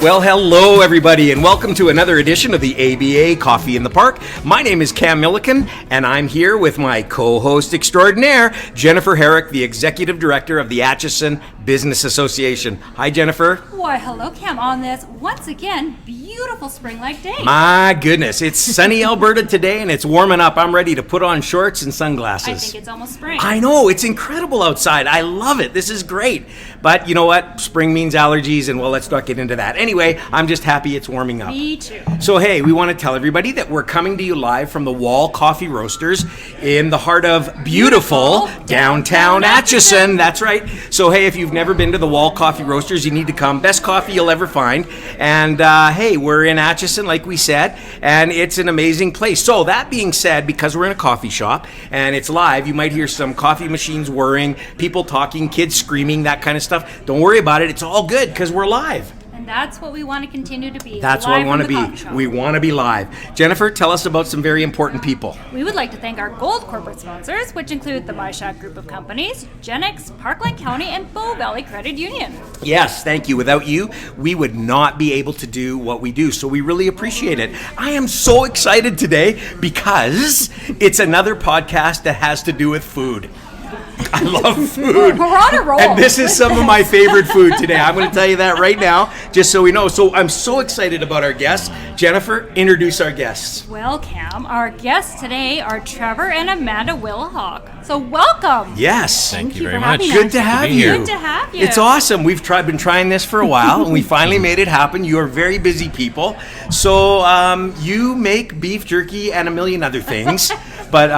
Well, hello, everybody, and welcome to another edition of the ABA Coffee in the Park. My name is Cam Milliken, and I'm here with my co-host extraordinaire, Jennifer Herrick, the Executive Director of the Atchison Business Association. Hi, Jennifer. Why, hello, Cam, on this, once again, beautiful spring-like day. My goodness, it's sunny Alberta today, and it's warming up. I'm ready to put on shorts and sunglasses. I think it's almost spring. I know, it's incredible outside. I love it. This is great. But you know what? Spring means allergies, and well, let's not get into that. Anyway, I'm just happy it's warming up. Me too. So hey, we want to tell everybody that we're coming to you live from the Wall Coffee Roasters in the heart of beautiful downtown Atchison. That's right. So hey, if you've never been to the Wall Coffee Roasters, you need to come. Best coffee you'll ever find. And hey, we're in Atchison, like we said, and it's an amazing place. So that being said, because we're in a coffee shop and it's live, you might hear some coffee machines whirring, people talking, kids screaming, that kind of stuff. Don't worry about it. It's all good because we're live. And that's what we want to continue to be. That's what we want to be. We want to be live. Jennifer, tell us about some very important people. We would like to thank our gold corporate sponsors, which include the MyShack Group of Companies, Genex, Parkland County, and Bow Valley Credit Union. Yes, thank you. Without you, we would not be able to do what we do, so we really appreciate it. I am so excited today because it's another podcast that has to do with food. I love food. We're on a roll. And this is some of my favorite food today. I'm going to tell you that right now, just so we know. So I'm so excited about our guests. Jennifer, introduce our guests. Well, Cam, our guests today are Trevor and Amanda Wilhauk. So welcome. Yes. Thank you very much. Good to have you. Good to have you. It's awesome. We've been trying this for a while, and we finally made it happen. You are very busy people. So you make beef jerky and a million other things. But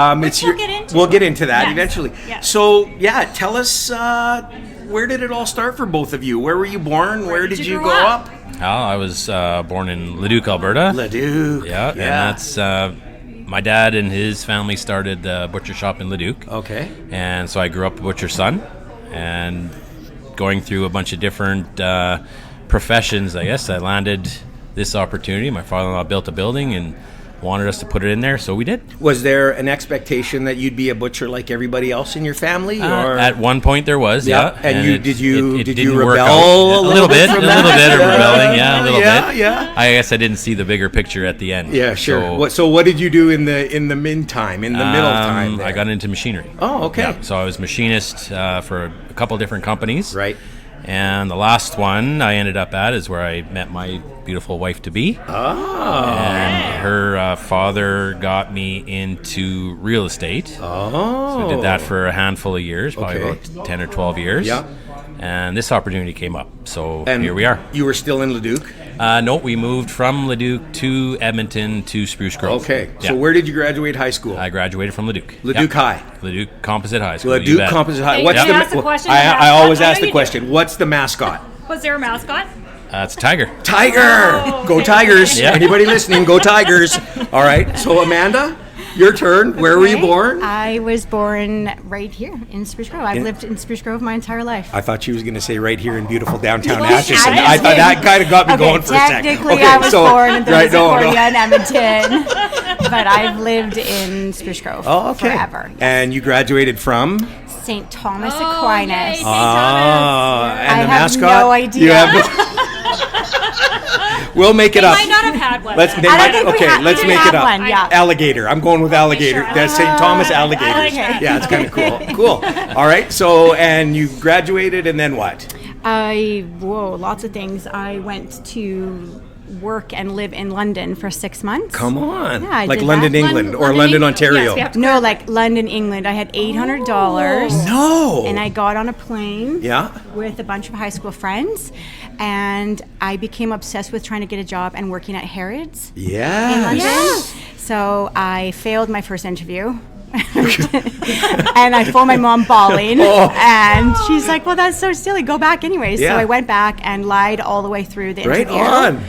we'll get into that eventually. Yes. So yeah, tell us where did it all start for both of you? Where were you born? Where did you grow up? Oh, I was born in Leduc, Alberta. Leduc. Yeah, and that's my dad and his family started the butcher shop in Leduc. Okay. And so I grew up a butcher's son, and going through a bunch of different professions, I guess I landed this opportunity. My father-in-law built a building and wanted us to put it in there, so we did. Was there an expectation that you'd be a butcher like everybody else in your family? Or at one point there was, yeah. And did you rebel a little bit? A little bit of rebelling, yeah, a little bit. Yeah. I guess I didn't see the bigger picture at the end. Yeah, sure. So what did you do in the meantime, in the middle time there? I got into machinery. Oh, okay. Yeah, so I was machinist for a couple different companies. Right. And the last one I ended up at is where I met my beautiful wife-to-be. Oh. And her father got me into real estate. Oh. So I did that for a handful of years, probably about 10 or 12 years. Yeah. And this opportunity came up, so here we are. You were still in Leduc? No, we moved from Leduc to Edmonton to Spruce Grove. Okay, yeah. So where did you graduate high school? I graduated from Leduc. Leduc High? Leduc Composite High School. Leduc Composite High. What's the question? I always ask the question, what's the mascot? Was there a mascot? It's a tiger. Tiger! Oh, Go Tigers! Yeah. Anybody listening, go Tigers! All right, so Amanda? Your turn. Where were you born? I was born right here in Spruce Grove. I've lived in Spruce Grove my entire life. I thought she was going to say right here in beautiful downtown Well, Atchison. I I thought that kind of got me going for a second. Technically, I was born in Sequoia and Edmonton, but I've lived in Spruce Grove forever. Yes. And you graduated from? St. Thomas Yay, Aquinas. St. Thomas. And the I have mascot? no idea. We'll make it They up. might not have had one. Let's then. make we it have up. one, yeah. Alligator. I'm going with alligator. sure. That's St. Thomas alligators. Okay. Yeah, it's kind of cool. Cool. All right. So, and you graduated, and then what? Lots of things. I went to work and live in London for 6 months. Come on. Yeah, I like did London, that. England, or London, Ontario. Yes, we have to No, like London, England. I had $800. No. And I got on a plane Yeah. with a bunch of high school friends, and I became obsessed with trying to get a job and working at Harrods in London. Yes. So I failed my first interview. And I phoned my mom bawling, and she's like, well, that's so silly, go back anyways. Yeah. So I went back and lied all the way through the Right interview. on.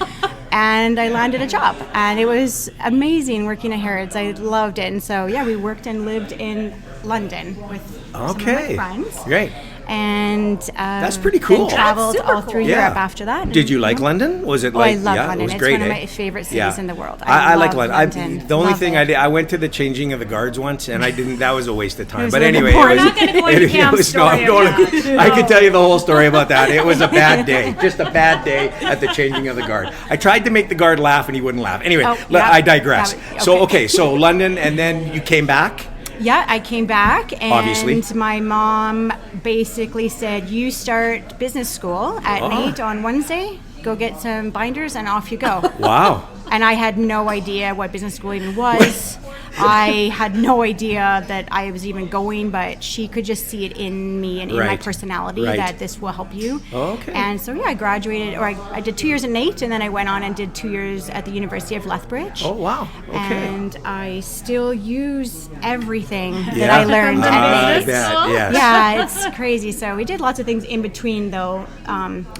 And I landed a job, and it was amazing working at Harrods. I loved it. And so, yeah, we worked and lived in London with some of my friends. Great. and That's pretty cool. Then traveled That's super all through cool. Europe after that. Did you like London? Was it Oh, like? I love yeah, London. it was It's great. one of eh? my favorite cities in the world. I like love London. The only Love thing it. I went to the changing of the guards once, and I didn't. That was a waste of time. was But a little anyway, bit boring. it We're not gonna go into it Cam's was story no, of that. I could tell you the whole story about that. It was a bad day, just a bad day at the changing of the guard. I tried to make the guard laugh, and he wouldn't laugh. Anyway, Oh, yeah. I digress. Yeah, So okay. so London, and then you came back. Yeah, I came back, and Obviously. my mom basically said, "You start business school at night on Wednesday. Go get some binders, and off you go." Wow. And I had no idea what business school even was. I had no idea that I was even going, but she could just see it in me and in my Right. personality Right. that this will help you. Okay. And so, I graduated, or I did 2 years at NAIT, and then I went on and did 2 years at the University of Lethbridge. Oh wow. Okay. And I still use everything that Yeah. I learned at I NAIT. bet. Yes. Yeah, it's crazy. So we did lots of things in between, though.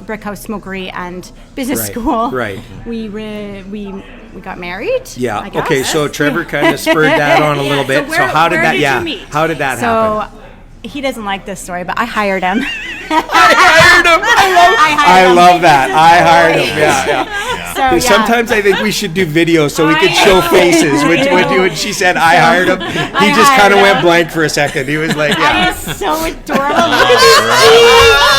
Brickhouse Smokery and business Right, school. right. We got married. Yeah. I guess. Okay. So Trevor kind of spurred that on a little so bit. where- how did where that? did Yeah. you meet? How did that So happen? he doesn't like this story, but I hired him. Hired him. I hired him. love that. I hired him. Yeah. So, yeah. Sometimes I think we should do videos so we could show faces. When she said I hired him, he just hired kind of him. went blank for a second. He was like, I yeah. is so adorable. Look at this cheese.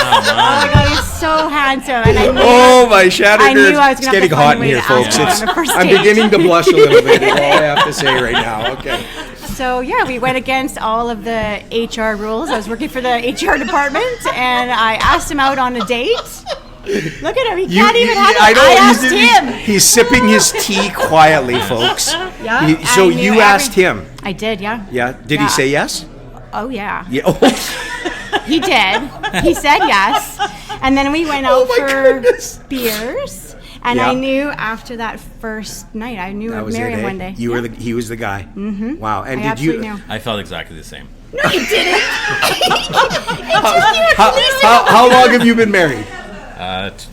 Oh my god, he's so handsome. And I knew Oh, my shattered I knew nerves. I was It's gonna have getting to hot find in a way here, to folks. ask him It's, on a first I'm date. beginning to blush a little bit, is all I have to say right now. Okay. So we went against all of the HR rules. I was working for the HR department, and I asked him out on a date. Look at him; he can't even handle it. I asked him. He's sipping his tea quietly, folks. Yeah, So I knew you asked him. I did, yeah. Yeah. Did he Yeah. say yes? Oh yeah, Yeah. Oh, he did. He said yes, and then we went out my for goodness. beers. And Yeah. I knew after that first night, I knew that I'd was marry it. him Eh? one day. You were he was the guy. Mm-hmm. Wow. And I did you? absolutely knew. I felt exactly the same. How long have you been married?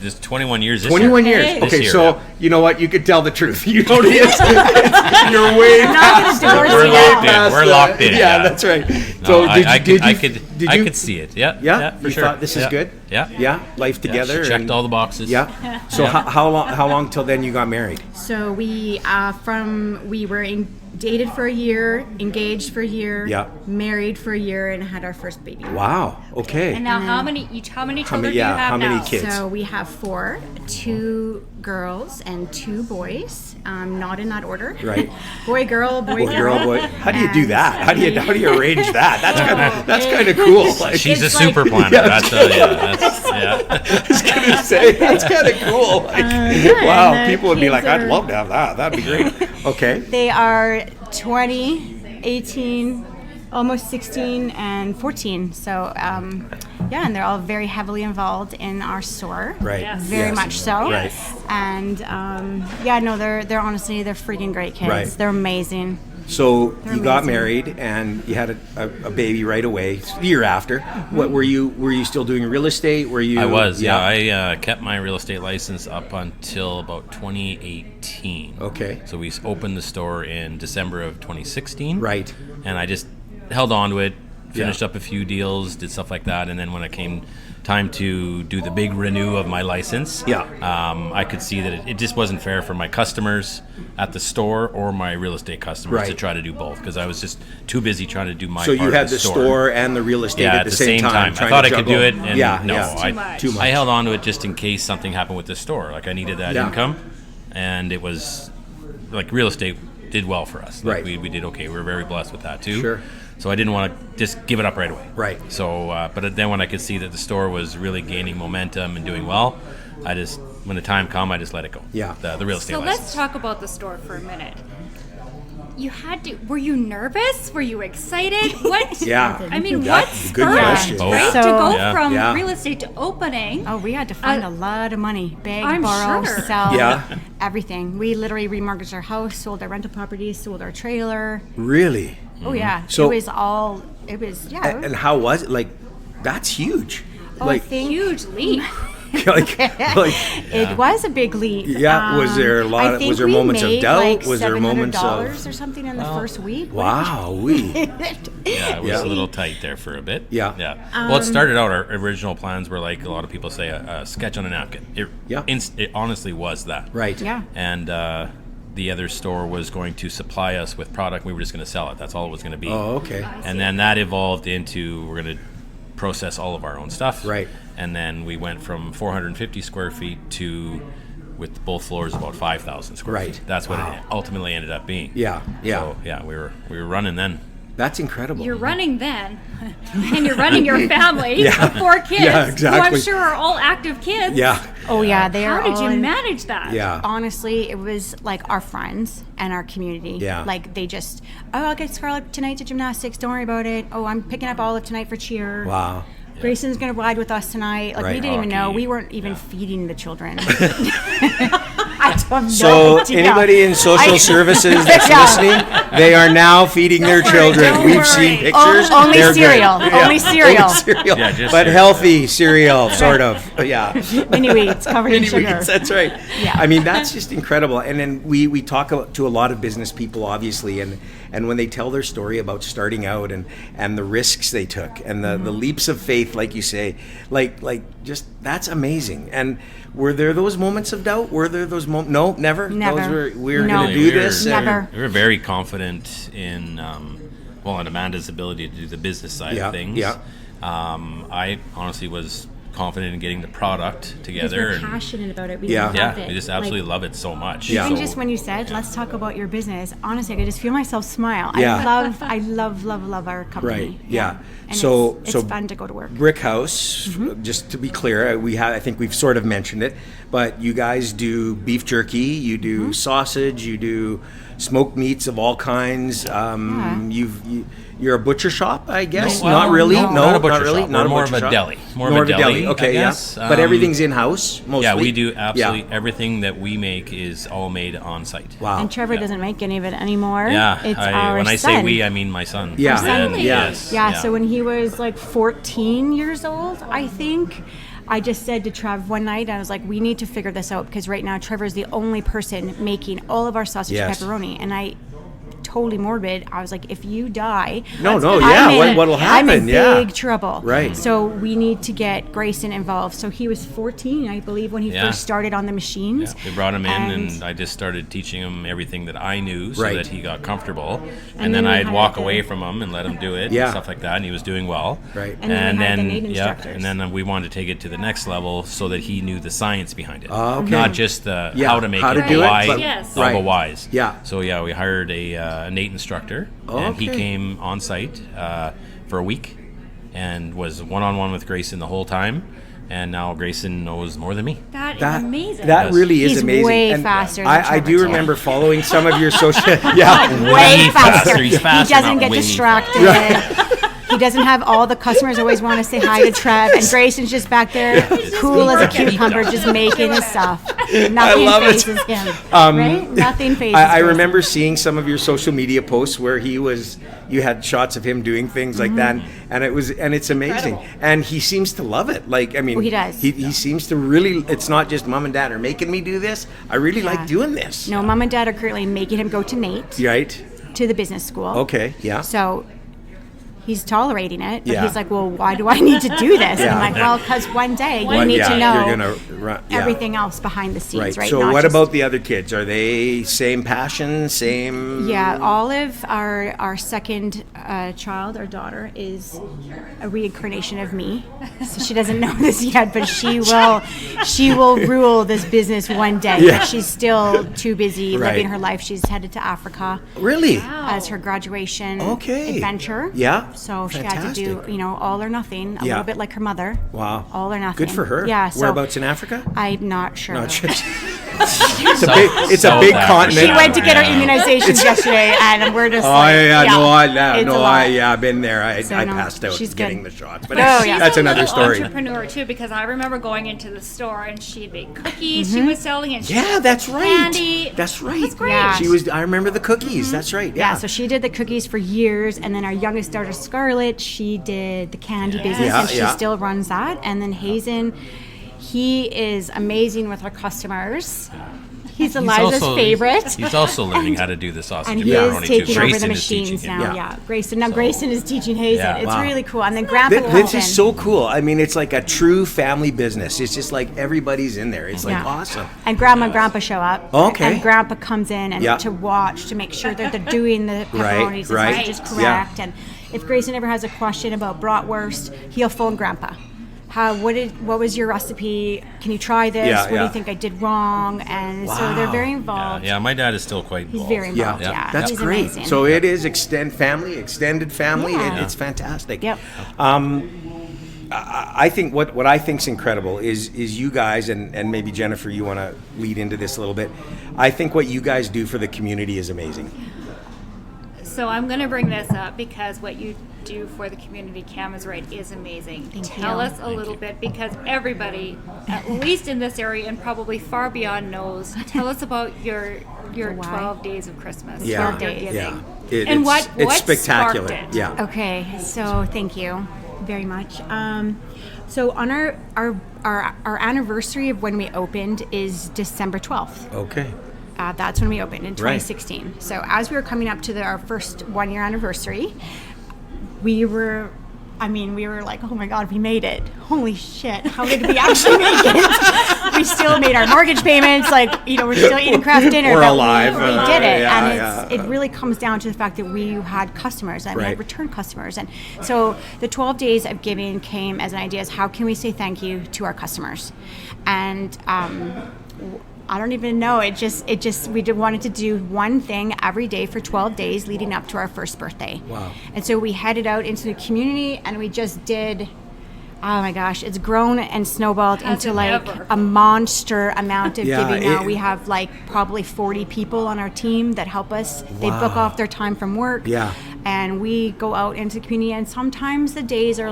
Just 21 years this 21 year. years. This Okay, year, so yeah. you know what? You could tell the truth. You don't. You're way I'm not past. gonna divorce We're you locked now. in. We're locked in. Yeah, that's right. No, So I did you could see it. Yeah. Yeah, for you sure. thought this is Yeah. good. Yeah. Yeah, life Yeah, together. she checked and- all the boxes. Yeah. So how long till then you got married? So we were dated for a year, engaged for a year, Yeah. married for a year, and had our first baby. Wow. Okay. And now, how many children many- do you yeah, have how many now? kids? So we have 4, 2 girls and 2 boys. Not in that order. Right. Boy, girl, boy, Boy, girl, boy. How do you do And that? How do you arrange that? That's kind of cool. Like, She's a It's like- super planner. Yeah. That's yeah. I was gonna say that's kind of cool. Like, wow, and the people would be like, kids "I'd are- love to have that. That'd be great." Okay. They are 20, 18, almost 16, and 14. So, and they're all very heavily involved in our store. Right. Yes. Very Yes. much so. Right. And they're honestly, they're freaking great kids. Right. They're amazing. So you got amazing. married and you had a baby right away. The year after, what were you still doing real estate? Were you? I was. Yeah. I kept my real estate license up until about 2018. Okay. So we opened the store in December of 2016. Right. And I just held on to it, finished up a few deals, did stuff like that, and then when it came time to do the big renew of my license, I could see that it just wasn't fair for my customers at the store or my real estate customers to Right. try to do both because I was just too busy trying to do my So part you of had the store and the real estate Yeah, at the same time. I trying thought to I could juggle. do it, and no, yeah. Too much. I held on to it just in case something happened with the store. Like I needed that Yeah. income, and it was like real estate did well for us. Like Right. we did okay. We were very blessed with that too. Sure. So I didn't want to just give it up right away. Right. So, but then when I could see that the store was really gaining momentum and doing well, when the time come, I just let it go. Yeah. The real estate So license. let's talk about the store for a minute. Were you nervous? Were you excited? What? Yeah. I mean, Yeah, what good spurred question. it, Oh. right? So- to go Yeah. from Yeah. real estate to opening. Oh, we had to find a lot of money. Beg, I'm borrow, sure. sell, Yeah. everything. We literally remortgaged our house, sold our rental properties, sold our trailer. Really? Oh, yeah. So- it was, And how was it? Like, that's huge. Oh, I think Huge leap. It was a big leap. Yeah, was there a lot? Was there moments of doubt? Was there moments of or something in the first week? Wow, Yeah, it was a little tight there for a bit. Yeah. Well, it started out, our original plans were like a lot of people say a sketch on a napkin. It honestly was that. Right. Yeah. And the other store was going to supply us with product. We were just going to sell it. That's all it was going to be. Oh, okay. And then that evolved into we're going to process all of our own stuff. Right. And then we went from 450 square feet to, with both floors, about 5,000 square Right. feet. That's what it ultimately ended up being. Yeah. So we were running then. That's incredible. You're running then, and you're running your family of 4 kids, Yeah, exactly. who I'm sure are all active kids. Yeah. Oh yeah, they are. How did you all- manage that? Yeah. Honestly, it was like our friends and our community. Yeah. Like they just, I'll get Scarlett tonight to gymnastics. Don't worry about it. Oh, I'm picking up Olive tonight for cheer. Wow. Grayson's gonna ride with us tonight. Like Right. we didn't even know. Hockey. We weren't even feeding the children. I don't So know. anybody in social services that's listening, they are now feeding their children. don't We've worry. seen pictures. Only They're good. cereal. Only cereal. Only cereal. Yeah, just but cereal. healthy cereal, sort of. Yeah. Mini wheats covered in Mini sugar. wheats, that's right. Yeah. I mean, that's just incredible. And then we talk to a lot of business people, obviously, and when they tell their story about starting out and the risks they took and the leaps of faith, like you say, like just that's amazing. And were there those moments of doubt? Were there those moments? No, never. Never. We're No. going to do this. Never. We were very confident in, in Amanda's ability to do the business side Yeah, of things. yeah. I honestly was confident in getting the product Because together. we're passionate about it. We Yeah. love Yeah, it. we just absolutely love it so much. Yeah. Even So- just when you said, "Let's talk about your business," honestly, I could just feel myself smile. Yeah. I love our company. Right, yeah. And So- it's so fun to go to work. Brickhouse, Mm-hmm. just to be clear, I think we've sort of mentioned it, but you guys do beef jerky, you do Mm-hmm. sausage, you do smoked meats of all kinds. You're a butcher shop, I guess. No, well, not really. no, No, not a butcher really. shop. Not We're more butcher of a shop. deli. More of a deli. I Okay, guess. yeah. But everything's in house mostly. Yeah, we do absolutely Yeah. everything that we make is all made on site. Wow. And Trevor doesn't make any of it anymore. Yeah, it's our when I son. say we, I mean my son. Yeah. And Really? yes, Yeah, so when he was like 14 years old, I think, I just said to Trev one night, I was like, we need to figure this out because right now Trevor's the only person making all of our sausage Yes. pepperoni. And I totally morbid. I was like, if you die, No, I'm yeah, in- what'll I'm happen? in Yeah. big trouble. Right. So we need to get Grayson involved. So he was 14, I believe, when he Yeah. first started on the machines. Yeah, we brought him in, and I just started teaching him everything that I knew, so Right. that he got comfortable. And, And then then we I'd hired walk the- away from him and let him do it, Yeah. and stuff like that. And he was doing well. Right. And then we hired the NAID instructors. and then we wanted to take it to the next level, so that he knew the science behind it, Okay. not just the Yeah, how to make how it, to do the it, why, but- Yes. all the Right. whys. Yeah. So yeah, we hired a NAID instructor, and he Okay. came on site for a week, and was one-on-one with Grayson the whole time. And now Grayson knows more than me. That is That amazing. That Yes. really is He's amazing. way And faster than I Trevor, do too. remember following some of your social. Yeah. Way faster. He's He faster, doesn't not get way distracted. He doesn't have all the customers always want to say hi to Trev, and Grayson's just back there, cool as a cucumber, just making his stuff. Nothing love it. phases him, right? Nothing phases. I Grayson. remember seeing some of your social media posts where you had shots of him doing things like that, and it's amazing. Incredible. And he seems to love it. Like, I mean, Well, he does. He seems to really. It's not just mom and dad are making me do this. I really like Yeah. doing this. No, mom and dad are currently making him go to NAIT, Right. to the business school. Okay. Yeah. So he's tolerating it, but Yeah. he's like, well, why do I need to do this? And Yeah. I'm like, well, because one day you Well, need yeah, to know you're gonna run, yeah. everything else behind the scenes, right? So Not what just- about the other kids? Are they same passion, same? Yeah, Olive, our second child, our daughter, is a reincarnation of me. So she doesn't know this yet, but she will rule this business one day. Yeah. But she's still too busy Right. living her life. She's headed to Africa Really? as her graduation Okay. adventure. Yeah. So she had to Fantastic. do, all or nothing, a Yeah. little bit like her mother. Wow. All or nothing. Good for her. Yeah. So Whereabouts in Africa? I'm not sure. No, it's a big. It's a South big Africa. continent. She went to get her Yeah. immunizations yesterday, and we're just Oh like, yeah, it's a lot. I've been there. I So, no, passed out she's getting good. the shots, but Oh, that's, yeah. that's She's a another little story. entrepreneur too, because I remember going into the store and she'd make cookies. She was selling and she Yeah, that's right. candy. That's right. That's great. Yeah. She was. I remember the cookies. That's right. Yeah, Yeah. so she did the cookies for years, and then our youngest daughter Scarlett, she did the candy business, Yeah, and she yeah. still runs that. And then Hazen, He is amazing with our customers. He's Eliza's favorite. He's also learning how to do the sausage. And he is taking over the machines now. Yeah. Grayson. Now Grayson is teaching Hazen. It's really cool. And then Grandpa This is so cool. I mean, it's like a true family business. It's just like everybody's in there. It's like awesome. And Grandma and Grandpa show up. Okay. And Grandpa comes in and to watch, to make sure that they're doing the pepperonis and sausages correct. And if Grayson ever has a question about bratwurst, he'll phone Grandpa. What was your recipe? Can you try this? What do you think I did wrong? And so they're very involved. Yeah, my dad is still quite involved. He's very involved. Yeah. That's He's great. amazing. So it is extended family. It's fantastic. Yep. I think what I think's incredible is you guys, and maybe Jennifer, you want to lead into this a little bit. I think what you guys do for the community is amazing. So I'm going to bring this up because what you do for the community, Cam is right, is amazing. Tell us a little bit, because everybody, at least in this area and probably far beyond, knows. Tell us about your 12 days of Christmas. Yeah, 12 days. yeah. It's spectacular. Sparked it? Yeah. Okay, so thank you very much. So on our anniversary of when we opened is December 12th. Okay. That's when we opened in 2016. Right. So as we were coming up to our first 1 year anniversary, we were like, oh my God, we made it. Holy shit, how did we actually make it? We still made our mortgage payments, we're still eating craft dinner. We're alive. We did it. It really comes down to the fact that we had customers and we had return customers. And so the 12 days of giving came as an idea as how can we say thank you to our customers? And I don't even know. We wanted to do one thing every day for 12 days leading up to our first birthday. Wow. And so we headed out into the community and we just did, oh my gosh, it's grown and snowballed into a monster amount of giving now. We have probably 40 people on our team that help us. Wow. They book off their time from work. Yeah. And we go out into the community, and sometimes the days are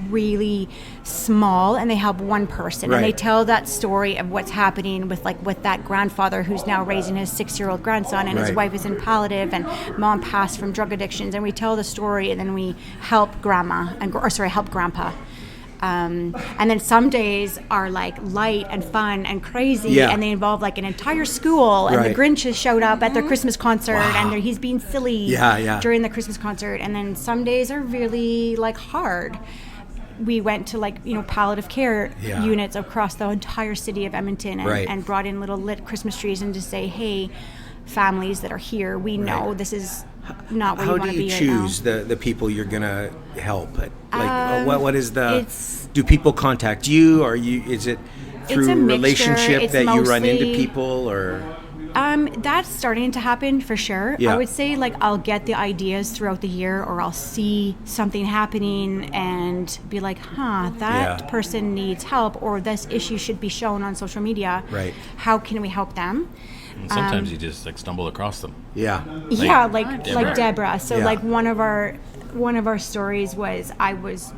really small and they help one person and they tell that story of what's happening with that grandfather who's now raising his 6-year-old grandson, and his wife is in palliative and mom passed from drug addictions, and we tell the story and then we help help grandpa. And then some days are light and fun and crazy, and they involve an entire school, and the Grinch has showed up at their Christmas concert, and he's being silly during the Christmas concert. And then some days are really hard. We went to palliative care units across the entire city of Edmonton and brought in little lit Christmas trees and to say, hey, families that are here, we know this is not where you want to be right now. How do you choose the people you're going to help? What is do people contact you, or is it through a relationship that you run into people, or? That's starting to happen for sure. I would say I'll get the ideas throughout the year, or I'll see something happening and be like, that person needs help, or this issue should be shown on social media. Right. How can we help them? And sometimes you just stumble across them. Yeah. Like Deborah. So one of our stories was I was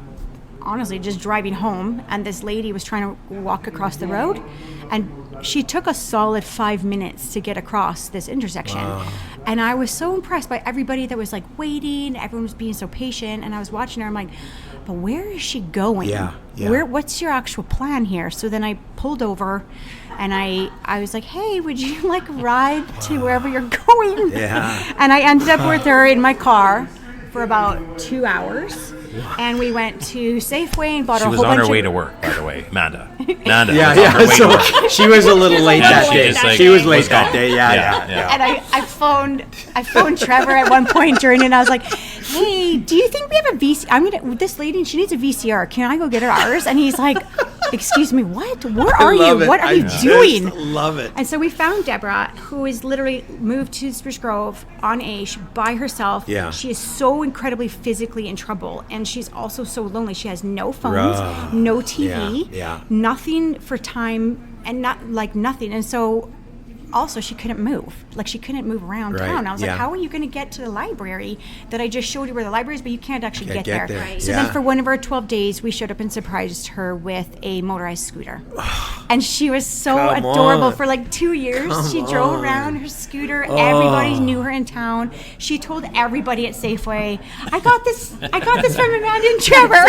honestly just driving home, and this lady was trying to walk across the road, and she took a solid 5 minutes to get across this intersection. And I was so impressed by everybody that was waiting. Everyone was being so patient, and I was watching her. I'm like, but where is she going? What's your actual plan here? So then I pulled over, and I was like, hey, would you ride to wherever you're going? And I ended up with her in my car for about 2 hours. And we went to Safeway and bought a whole bunch of... She was on her way to work, by the way, Amanda. So she was a little late that day. She was late that day, And I phoned Trevor at one point during it, and I was like, hey, do you think we have a VCR? This lady, she needs a VCR. Can I go get her ours? And he's like, excuse me, what? Where are you? What are you doing? Love it. And so we found Deborah, who is literally moved to Spruce Grove on Aish by herself. Yeah. She is so incredibly physically in trouble, and she's also so lonely. She has no phones, no TV, nothing for time, and nothing. And so also she couldn't move. She couldn't move around town. I was like, how are you going to get to the library that I just showed you where the library is, but you can't actually get there. So then for one of our 12 days, we showed up and surprised her with a motorized scooter. And she was so Come adorable on. for like 2 years. Come She drove on. around her scooter. Everybody knew her in town. She told everybody at Safeway, I got this from Amanda and Trevor.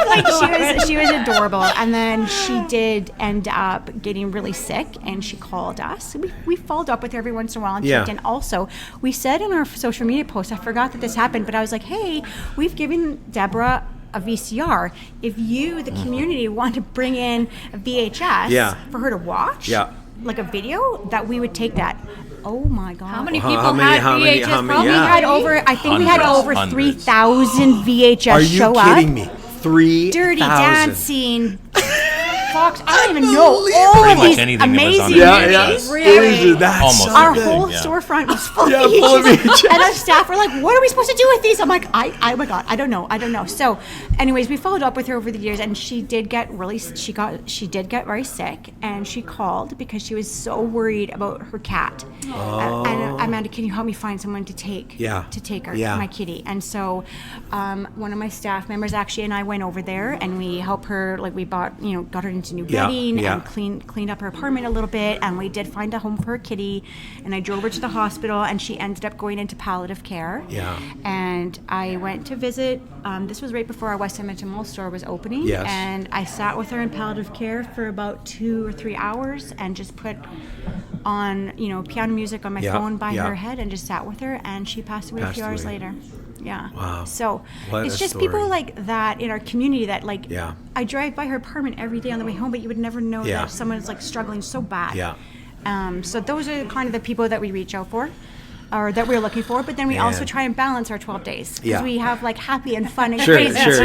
Like she was adorable. And then she did end up getting really sick, and she called us. We followed up with her every once in a while and checked in. Also, we said in our social media post, I forgot that this happened, but I was like, hey, we've given Deborah a VCR. If you, the community, want to bring in a VHS for her to watch, like a video, that we would take that. Oh my God! How many people had VHS? Probably We had over. I think we had over Hundreds. 3,000 VHS Are you show kidding up. me? 3,000. Dirty Dancing, Fox. I don't even know all Pretty of much these anything that was on amazing the Yeah, movies. yeah. Really? That's Almost so Our good. whole Yeah. storefront was full of Yeah, full of VHS. And our staff were like, what are we supposed to do with these? I'm like, oh my God, I don't know. So anyways, we followed up with her over the years, and she did get very sick, and she called because she was so worried about her cat. And Amanda, can you help me find someone to take her, my kitty? And so one of my staff members actually and I went over there, and we helped her, like we got her into new bedding and cleaned up her apartment a little bit, and we did find a home for her kitty, and I drove her to the hospital, and she ended up going into palliative care. And I went to visit, this was right before our West Edmonton Mall store was opening, and I sat with her in palliative care for about 2 or 3 hours and just put on piano music on my phone by her head and just sat with her, and she passed away a few hours later. Wow. So What it's a just story. people like that in our community that I drive by her apartment every day on the way home, but you would never know that someone is like struggling so bad. So those are kind of the people that we reach out for, or that we're looking for. But then we also try and balance our 12 days, because we have like happy and fun and crazy too.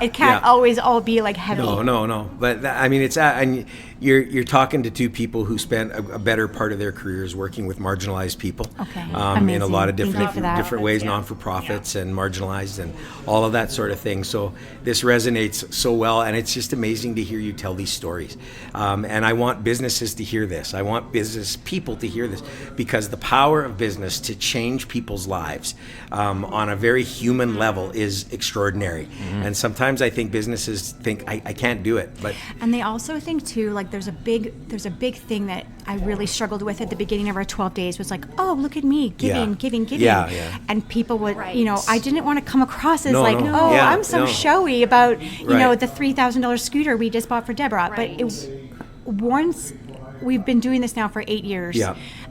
It can't always all be like heavy. No. But it's and you're talking to two people who spent a better part of their careers working with marginalized people. In a Amazing. lot of Thank you for that. different ways, non-for-profits and marginalized and all of that sort of thing. So this resonates so well, and it's just amazing to hear you tell these stories. And I want businesses to hear this. I want business people to hear this, because the power of business to change people's lives on a very human level is extraordinary. And sometimes I think businesses think I can't do it, And they also think too, like there's a big thing that I really struggled with at the beginning of our 12 days was like, oh, look at me giving. And people would, I didn't want to come across as I'm so showy about the $3,000 scooter we just bought for Deborah. But once we've been doing this now for 8 years,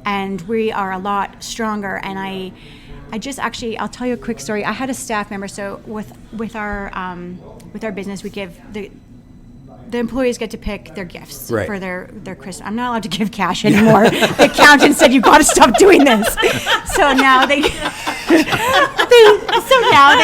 and we are a lot stronger. And I just actually, I'll tell you a quick story. I had a staff member. So with our business, we give the employees get to pick their gifts for their Christmas. I'm not allowed to give cash anymore. The accountant said, you've got to stop doing this. So now they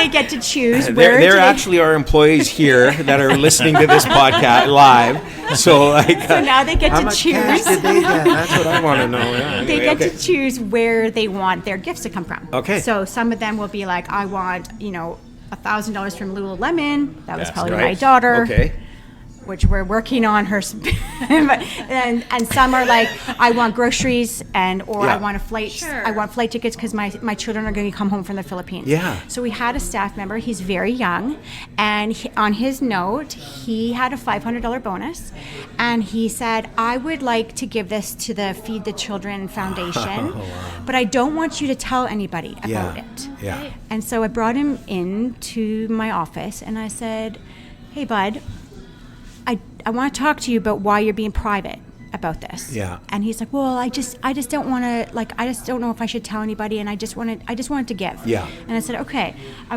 get to choose where there actually are employees here that are listening to this podcast live. So now they get to choose. How much cash did they get? That's what I want to know. Yeah, they get to choose where they want their gifts to come from. Okay. So some of them will be like, I want, $1,000 from Lululemon. That was probably right. my daughter. Okay. Which we're working on her, and some are like, I want groceries, I want a flight. I want flight tickets because my children are going to come home from the Philippines. So we had a staff member. He's very young, and on his note, he had a $500 bonus, and he said, I would like to give this to the Feed the Children Foundation, but I don't want you to tell anybody about it. And so I brought him into my office, and I said, hey, bud, I want to talk to you about why you're being private about this. And he's like, well, I just don't want to, like, I just don't know if I should tell anybody, and I just wanted to give. And I said, okay, I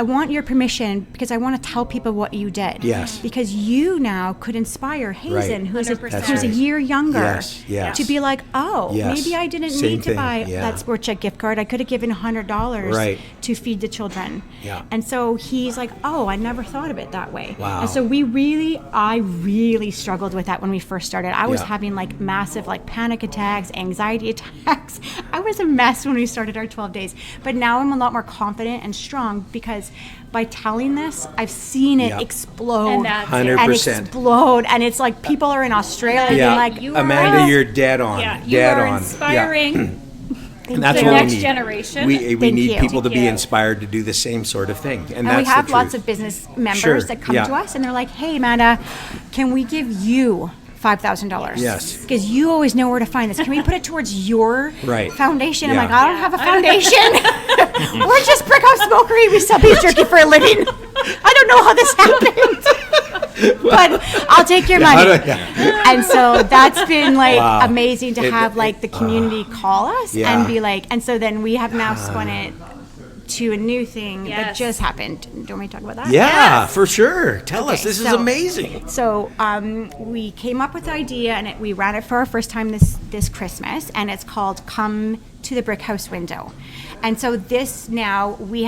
want your permission, because I want to tell people what you did. Because you now could inspire Hazen, who's a year younger, to be like, maybe I didn't need to buy that Sport Check gift card. I could have given $100 to Feed the Children. And so he's like, I never thought of it that way. And so I really struggled with that when we first started. I was having like massive like panic attacks, anxiety attacks. I was a mess when we started our 12 days. But now I'm a lot more confident and strong, because by telling this, I've seen it explode. And 100%. And it's like people are in Australia being like, Amanda, you're dead on. You are inspiring and that's the what next we need. generation. We need you. people to be inspired to do the same sort of thing. And that's we have the lots truth. of business members that come to us, and they're like, hey, Amanda, can we give you $5,000. Yes. Because you always know where to find this. Can we put it towards your Right. foundation? Yeah. I'm like, I don't have a foundation. We're just Brickhouse Smokery. We sell beef jerky for a living. I don't know how this happened. But I'll take your money. And so that's been like Wow. amazing to have like the community call us Yeah. and be like, and so then we have now spun it to a new thing that Yes. just happened. Do you want me to talk about that? Yeah, for sure. Tell us. Okay, This is so- amazing. So we came up with the idea, and we ran it for our first time this Christmas, and it's called "Come to the Brickhouse Window." And so this now we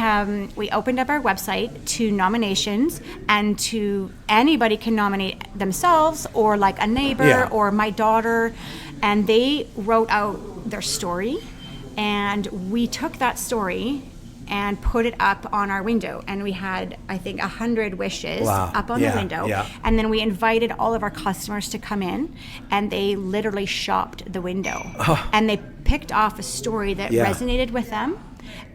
opened up our website to nominations, and to anybody can nominate themselves or like a neighbor Yeah. or my daughter, and they wrote out their story, and we took that story and put it up on our window, and we had I think 100 wishes Wow. up on Yeah, the window, yeah. and then we invited all of our customers to come in, and they literally shopped the window, and they picked off a story that Yeah. resonated with them,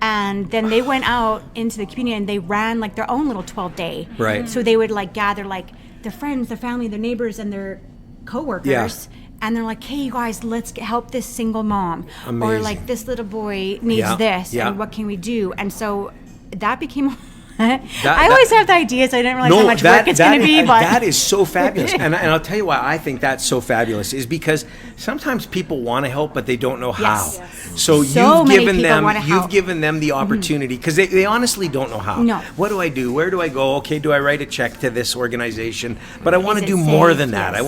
and then they went out into the community and they ran like their own little 12-day. Right. So they would like gather like their friends, their family, their neighbors, and their coworkers. And they're like, hey, you guys, let's help this single mom. Or Amazing. like, this little boy needs Yeah, this, yeah. and what can we do? And so that became... I always have the ideas. I didn't realize how much that- work it's that- going to be. But that is so fabulous. and I'll tell you why I think that's so fabulous is because sometimes people want to help, but they don't know how. Yes. So, So you've many given people them wanna you've help. given them the opportunity because they honestly don't know how. No. What do I do? Where do I go? Okay, do I write a check to this organization? But I want to Is it do more safe? than that. Yes.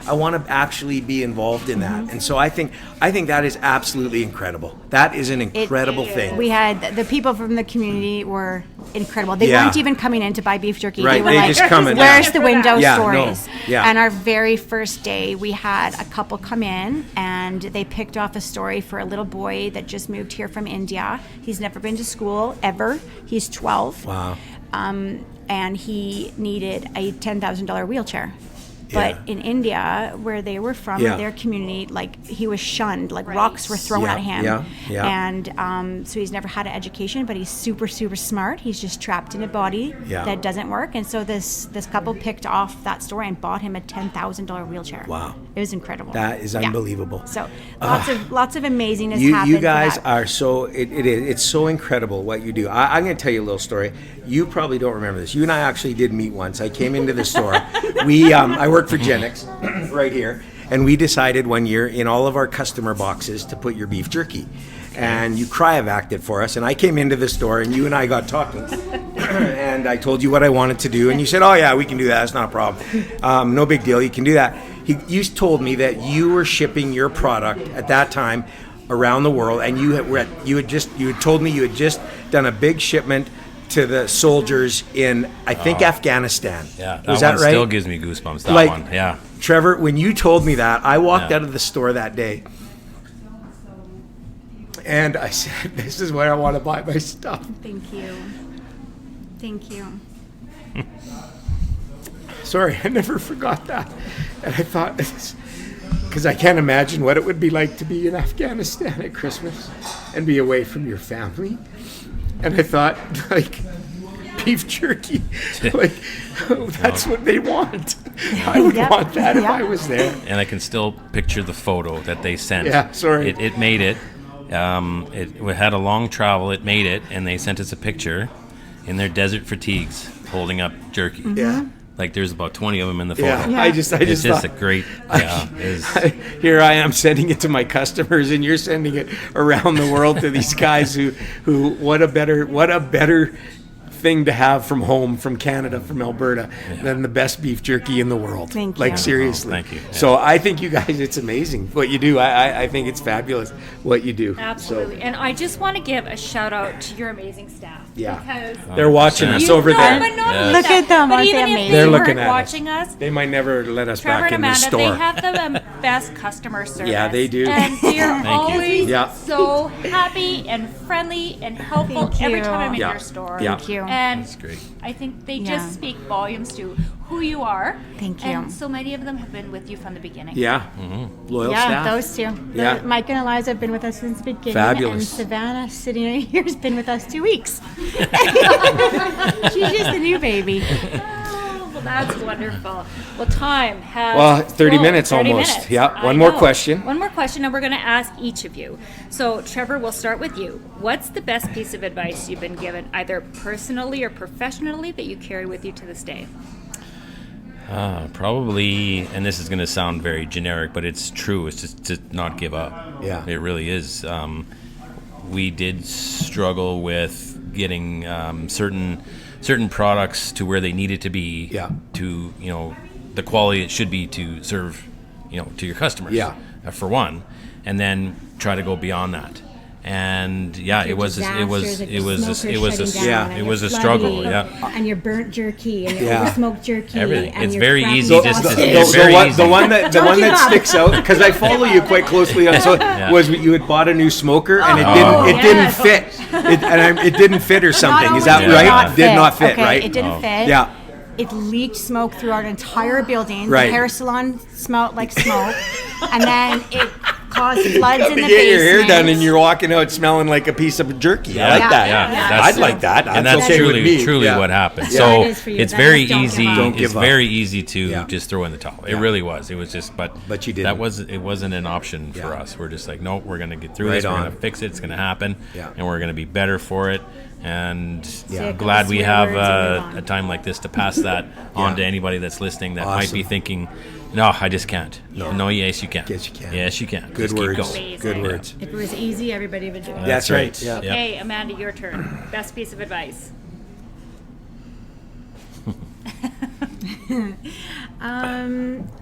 I want to actually be involved in that. And so I think that is absolutely incredible. That is an incredible thing. we had the people from the community were incredible. They Yeah. weren't even coming in to buy beef jerky. Right, They were they like, just come in, where's yeah. the window Yeah, no, stories? yeah. And our very first day, we had a couple come in, and they picked off a story for a little boy that just moved here from India. He's never been to school ever. He's 12. Wow. And he needed a $10,000 wheelchair. Yeah. But in India, where they were from, Yeah. their community, like he was shunned, like Right. rocks were thrown Yeah, at him. yeah. And so he's never had an education, but he's super, super smart. He's just trapped in a body Yeah. that doesn't work. And so this couple picked off that story and bought him a $10,000 wheelchair. Wow. It was incredible. That is Yeah. unbelievable. So lots of amazingness You happened. for guys that. are so it's so incredible what you do. I'm going to tell you a little story. You probably don't remember this. You and I actually did meet once. I came into the store. I worked for Genix right here, and we decided one year in all of our customer boxes to put your beef jerky. And you cryovac'd it for us, and I came into the store, and you and I got talking, and I told you what I wanted to do, and you said, "Oh yeah, we can do that. That's not a problem. No big deal. You can do that." You told me that you were shipping your product at that time around the world, and you had told me you had just done a big shipment to the soldiers in I think Afghanistan. Yeah, was that that one right? still gives me goosebumps. That Like- one, yeah. Trevor, when you told me that, I walked Yeah. out of the store that day, and I said, "This is where I want to buy my stuff." Thank you. Thank you. Sorry, I never forgot that, and I thought, because I can't imagine what it would be like to be in Afghanistan at Christmas and be away from your family. And I thought, like, beef jerky, like, that's what they want. I would Yep. want that if Yeah. I was there. And I can still picture the photo that they sent. Yeah, sorry. It made it. It had a long travel. It made it, and they sent us a picture in their desert fatigues holding up jerky. Yeah. Like there's about 20 of them in the photo. Yeah, I just It's just thought, a great. Yeah, it's- here I am sending it to my customers, and you're sending it around the world to these guys who what a better thing to have from home, from Canada, from Alberta, than the best beef jerky in the world. Thank Like you. seriously. Oh, thank you. Yeah. So I think you guys, it's amazing what you do. I think it's fabulous what you do. Absolutely. So, And I just want to give a shout out to your amazing staff. Yeah. Because they're watching us you over know, there. but not Yeah. only Look that, at them, But aren't even they if amazing? they They're weren't looking at us. watching us, They might never let us Trevor back and in the Amanda, store. they have the best customer service. Yeah, they do. And they're Thank you. always Yeah. so happy and friendly and helpful Thank every you. time I'm in Yeah. your store. Yeah. Thank you. And That's great. I think they Yeah. just speak volumes to who you are. Thank you. And so many of them have been with you from the beginning. Yeah. Loyal Yeah, staff. those two. Yeah. Mike and Eliza have been with us since the beginning. Fabulous. And Savannah, sitting right here, has been with us 2 weeks. She's just a new baby. Well, that's wonderful. Well, time has... Well, 30 flown. minutes 30 almost. minutes. Yeah, I one more know. question. One more question, and we're going to ask each of you. So, Trevor, we'll start with you. What's the best piece of advice you've been given, either personally or professionally, that you carry with you to this day? Probably, and this is going to sound very generic, but it's true. It's just to not give up. Yeah. It really is. We did struggle with getting certain products to where they needed to be. Yeah. To the quality it should be to serve to your customers. Yeah. For one, and then try to go beyond that. And it was a struggle. Yeah. And your burnt jerky and your Yeah. over-smoked jerky. Everything. And It's your very crappy easy just to- sausage. it's very easy. The one that give up. sticks out, because I follow you quite closely on was you had bought a new smoker and it didn't fit. It didn't fit or something. Is that Not only right? did It did not fit, okay, right? It didn't fit. Yeah. It leaked smoke through our entire building. Right. The hair salon smelled like smoke. And then it caused floods in the You get your hair basement. done and you're walking out smelling like a piece of jerky. I like Yeah. that. Yeah. I'd like that. And that's okay with me. truly Yeah. what happened. Yeah. So It is for you. it's That very is don't easy. give up. Don't give It's up. very easy to Yeah. just throw in the towel. It Yeah. really was. It was just, but you didn't. it wasn't an option for Yeah. us. We're just like, no, we're gonna get through Right this. We're on. gonna fix it. It's gonna happen. Yeah. And we're gonna be better for it. And Yeah. I'm glad we have Swear words and move on. a time like this to pass that on to anybody that's listening that might be Awesome. thinking, no, I just can't. No, yes, you can. Yes, you can. Yes, you can. Good Just words. keep going. Amazing. Good words. If it was easy, everybody would do it. That's right. Yeah. Okay, Amanda, your turn. Best piece of advice.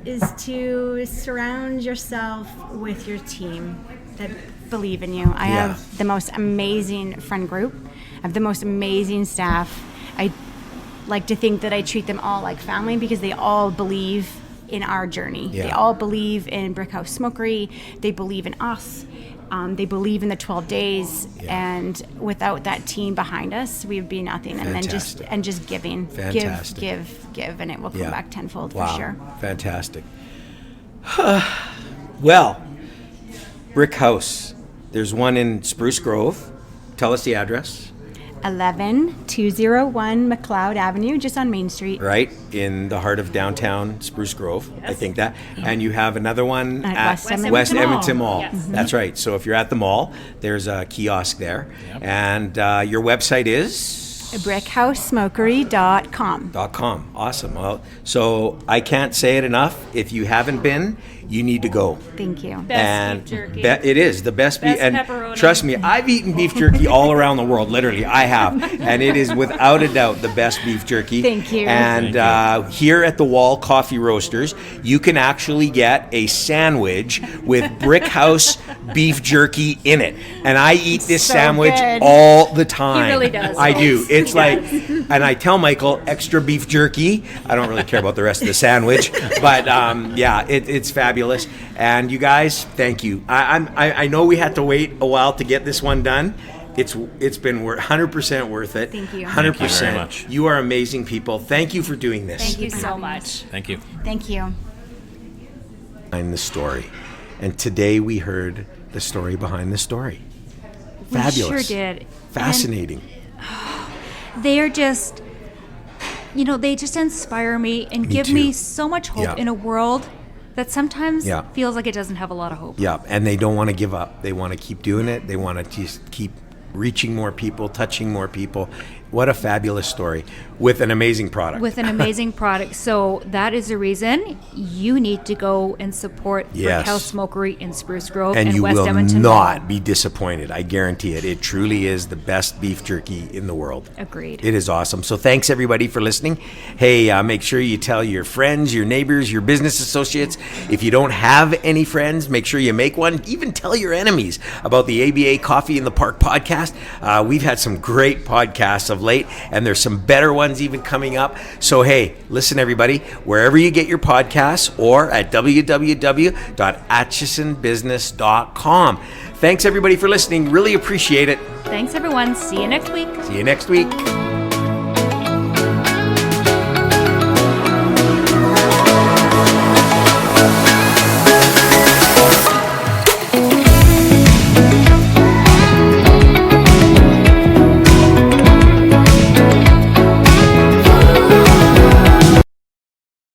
Is to surround yourself with your team that believe in you. I have the most amazing friend group. I have the most amazing staff. I like to think that I treat them all like family because they all believe in our journey. Yeah. They all believe in Brickhouse Smokery. They believe in us. They believe in the 12 days, and without that team behind us, we would be nothing. And Fantastic. then just giving, Fantastic. give, and it will come Yeah. back tenfold Wow. for sure. Fantastic. Well, Brickhouse. There's one in Spruce Grove. Tell us the address. 11201 McLeod Avenue, just on Main Street. Right in the heart of downtown Spruce Grove, I think that. And you have another one At at West Edmonton West Mall. Edmonton Mall. Yes. That's right. So if you're at the mall, there's a kiosk there. And your website is? BrickHouseSmokery.com. .com. Awesome. Well, so I can't say it enough. If you haven't been, you need to go. Thank you. Best beef jerky. It is the best beef. Best And pepperoni. trust me, I've eaten beef jerky all around the world. Literally, I have, and it is without a doubt the best beef jerky. Thank you. And here at the Wall Coffee Roasters, you can actually get a sandwich with Brickhouse beef jerky in it, and I eat this So sandwich good. all the time. He really does. I do. He It's like, does. and I tell Michael extra beef jerky. I don't really care about the rest of the sandwich, but it's fabulous. And you guys, thank you. I know we had to wait a while to get this one done. It's been 100% worth it. Thank you. 100%. Thank you very much. You are amazing people. Thank you for doing this. Thank you so much. Thank you. Thank you. Behind the story, and today we heard the story behind the story. Fabulous. We sure did. Fascinating. They are just, they just inspire me and give too. me so much hope Yeah. in a world that sometimes Yeah. feels like it doesn't have a lot of hope. Yeah, and they don't want to give up. They want to keep doing it. They want to just keep reaching more people, touching more people. What a fabulous story with an amazing product. With an amazing product. So that is the reason you need to go and support Yes. Brickhouse Smokery in Spruce Grove and and you West will Edmonton not Mall. be disappointed. I guarantee it. It truly is the best beef jerky in the world. Agreed. It is awesome. So thanks everybody for listening. Hey, make sure you tell your friends, your neighbors, your business associates. If you don't have any friends, make sure you make one. Even tell your enemies about the ABA Coffee in the Park podcast. We've had some great podcasts of late, and there's some better ones even coming up. So hey, listen everybody, wherever you get your podcasts or at www.atchisonbusiness.com. Thanks everybody for listening. Really appreciate it. Thanks, everyone. See you next week. See you next week.